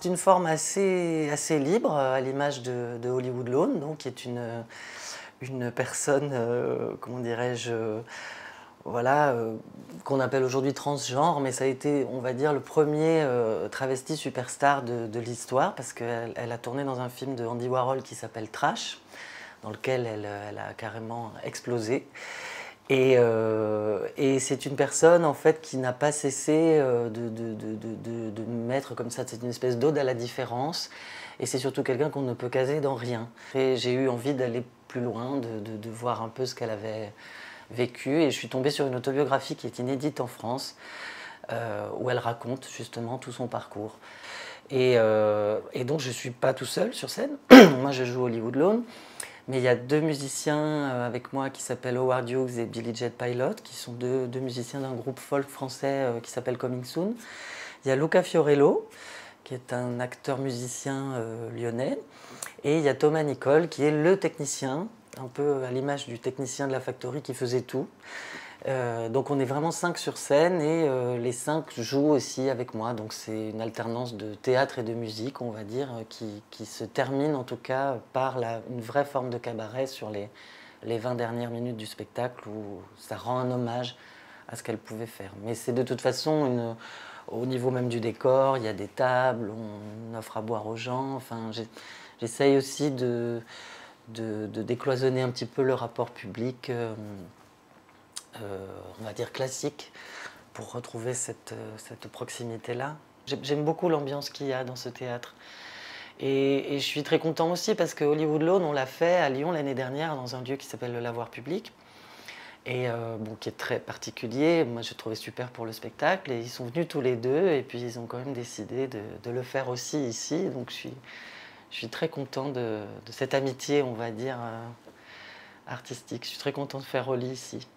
C'est une forme assez libre, à l'image de Hollywood Lawn, donc, qui est une personne, comment dirais-je, voilà, qu'on appelle aujourd'hui transgenre, mais ça a été, on va dire, le premier travesti superstar de l'histoire, parce qu'elle a tourné dans un film de Andy Warhol qui s'appelle Trash, dans lequel elle a carrément explosé. Et c'est une personne en fait qui n'a pas cessé de mettre comme ça, c'est une espèce d'ode à la différence, et c'est surtout quelqu'un qu'on ne peut caser dans rien. Et j'ai eu envie d'aller plus loin, de voir un peu ce qu'elle avait vécu, et je suis tombée sur une autobiographie qui est inédite en France, où elle raconte justement tout son parcours. Et donc je ne suis pas tout seul sur scène, moi je joue Hollywood Lawn. Mais il y a deux musiciens avec moi qui s'appellent Howard Hughes et Billy Jet Pilot, qui sont deux musiciens d'un groupe folk français qui s'appelle Coming Soon. Il y a Luca Fiorello, qui est un acteur-musicien lyonnais. Et il y a Thomas Nicole, qui est le technicien, un peu à l'image du technicien de la Factory qui faisait tout. Donc on est vraiment 5 sur scène, et les 5 jouent aussi avec moi. Donc c'est une alternance de théâtre et de musique, on va dire, qui se termine en tout cas par une vraie forme de cabaret sur les 20 dernières minutes du spectacle, où ça rend un hommage à ce qu'elle pouvait faire. Mais c'est de toute façon, au niveau même du décor, il y a des tables, on offre à boire aux gens. Enfin, j'essaye aussi de décloisonner un petit peu le rapport public, on va dire classique, pour retrouver cette proximité-là. J'aime beaucoup l'ambiance qu'il y a dans ce théâtre. Et je suis très content aussi parce que Hollywood Lawn, on l'a fait à Lyon l'année dernière dans un lieu qui s'appelle le Lavoir Public, et bon, qui est très particulier. Moi, je trouvais super pour le spectacle, et ils sont venus tous les deux, et puis ils ont quand même décidé de le faire aussi ici. Donc je suis très content de cette amitié, on va dire, artistique. Je suis très content de faire Holly ici.